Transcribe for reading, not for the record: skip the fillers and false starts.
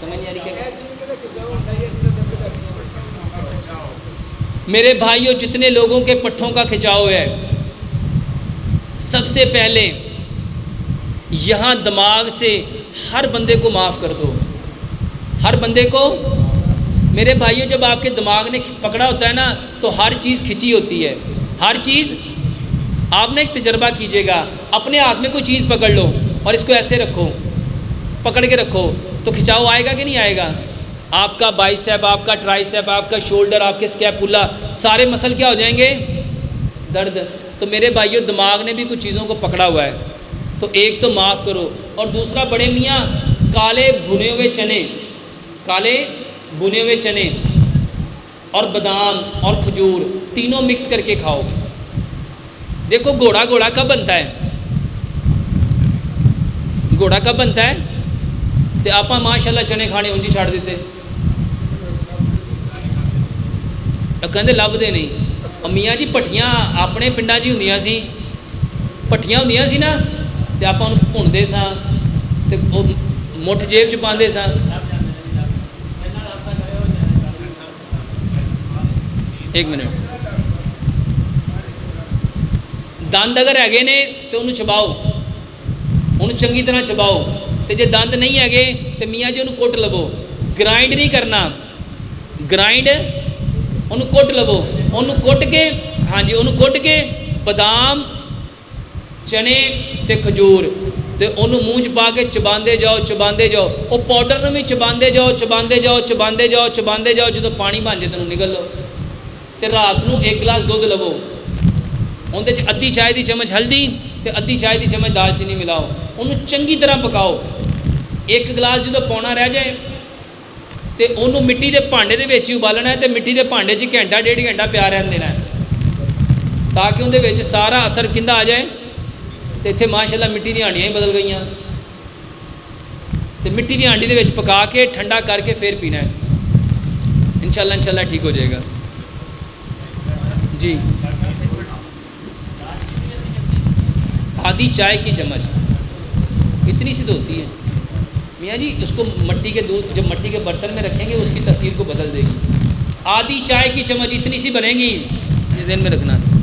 سمجھ نہیں آ رہی کیا؟ میرے بھائیوں جتنے لوگوں کے پٹھوں کا کھچاؤ ہے، سب سے پہلے یہاں دماغ سے ہر بندے کو معاف کر دو، ہر بندے کو۔ میرے بھائیوں جب آپ کے دماغ نے پکڑا ہوتا ہے نا تو ہر چیز کھچی ہوتی ہے، ہر چیز۔ آپ نے ایک تجربہ کیجیے گا، اپنے ہاتھ میں کوئی چیز پکڑ لو اور اس کو ایسے رکھو، پکڑ کے رکھو، تو کھچاؤ آئے گا کہ نہیں آئے گا؟ آپ کا بائیسیپ، آپ کا ٹرائیسیپ، آپ کا شولڈر، آپ کے اسکیپولا، سارے مسل کیا ہو جائیں گے؟ درد۔ تو میرے بھائیوں دماغ نے بھی کچھ چیزوں کو پکڑا ہوا ہے، تو ایک تو معاف کرو، اور دوسرا بڑے میاں کالے بھنے ہوئے چنے، کالے بھنے ہوئے چنے اور بادام اور کھجور تینوں مکس کر کے کھاؤ۔ دیکھو گھوڑا کب بنتا ہے؟ گھوڑا کب بنتا ہے؟ تو آپ ماشاءاللہ چنے کھانے انجی چھاڑ دیتے، کہندے لبدے نہیں۔ میاں جی پٹھیاں اپنے پنڈاں 'چ ہوندیاں سی، پٹھیاں ہوندیاں سی نا، تے آپاں نوں بھُنتے ساں تے او مٹھ جیب 'ਚ پاندے ساں۔ ایک منٹ، دند اگر ਹੈਗੇ نے تو ਉਹਨੂੰ ਚਬਾਓ، ਉਹਨੂੰ ਚੰਗੀ ਤਰ੍ਹਾਂ ਚਬਾਓ، ਤੇ ਜੇ ਦੰਦ ਨਹੀਂ ਹੈਗੇ ਤੇ ਮੀਆਂ ਜੀ ਉਹਨੂੰ ਕੁੱਟ ਲਵੋ, ਗ੍ਰਾਈਂਡ ਨਹੀਂ ਕਰਨਾ, ਗ੍ਰਾਈਂਡ ਉਹਨੂੰ ਕੁੱਟ ਲਵੋ, ਉਹਨੂੰ ਕੁੱਟ ਕੇ, ਹਾਂਜੀ ਉਹਨੂੰ ਕੁੱਟ ਕੇ ਬਦਾਮ ਚਨੇ ਤੇ ਖਜੂਰ ਤੇ ਉਹਨੂੰ ਮੂੰਹ 'ਚ ਪਾ ਕੇ ਚਬਾਉਂਦੇ ਜਾਓ, ਚਬਾਉਂਦੇ ਜਾਓ, ਉਹ ਪਾਊਡਰ ਨੂੰ ਵੀ ਚਬਾਉਂਦੇ ਜਾਓ, ਚਬਾਉਂਦੇ ਜਾਓ, ਚਬਾਉਂਦੇ ਜਾਓ, ਚਬਾਉਂਦੇ ਜਾਓ, ਜਦੋਂ ਪਾਣੀ ਬਣ ਜਾਏ ਤੈਨੂੰ ਨਿਗਲ ਲਓ। ਤੇ ਰਾਤ ਨੂੰ 1 ਗਲਾਸ ਦੁੱਧ ਲਵੋ, ਉਹਦੇ 'ਚ ਅੱਧੀ ਚਾਹ ਦੀ ਚਮਚ ਹਲਦੀ ਤੇ ਅੱਧੀ ਚਾਹ ਦੀ ਚਮਚ ਦਾਲਚੀਨੀ ਮਿਲਾਓ, ਉਹਨੂੰ ਚੰਗੀ ਤਰ੍ਹਾਂ ਪਕਾਓ। 1 ਗਲਾਸ ਜਦੋਂ ਪੌਣਾ ਰਹਿ ਜਾਏ ਤੇ ਉਹਨੂੰ ਮਿੱਟੀ ਦੇ ਭਾਂਡੇ ਦੇ ਵਿੱਚ ਹੀ ਉਬਾਲਣਾ ਹੈ, ਤੇ ਮਿੱਟੀ ਦੇ ਭਾਂਡੇ 'ਚ ਘੰਟਾ 1.5 ਘੰਟਾ ਪਿਆ ਰਹਿਣ ਦੇਣਾ ਹੈ, ਤਾਂ ਕਿ ਉਹਦੇ ਵਿੱਚ ਸਾਰਾ ਅਸਰ ਕਿੰਦਾ ਆ ਜਾਏ। ਤੇ ਇੱਥੇ ਮਾਸ਼ਾਅੱਲਾ ਮਿੱਟੀ ਦੀਆਂ ਹਾਂਡੀਆਂ ਹੀ ਬਦਲ ਗਈਆਂ, ਤੇ ਮਿੱਟੀ ਦੀ ਹਾਂਡੀ ਦੇ ਵਿੱਚ ਪਕਾ ਕੇ ਠੰਡਾ ਕਰਕੇ ਫਿਰ ਪੀਣਾ ہے، انشاءاللہ ٹھیک ہو جائے گا۔ جی آدھی چائے کی چمچ اتنی سی تو ہوتی ہے میاں جی، اس کو مٹی کے دودھ جب مٹی کے برتن میں رکھیں گے اس کی تاثیر کو بدل دے گی۔ آدھی چائے کی چمچ اتنی سی بنے گی، یہ ذہن میں رکھنا۔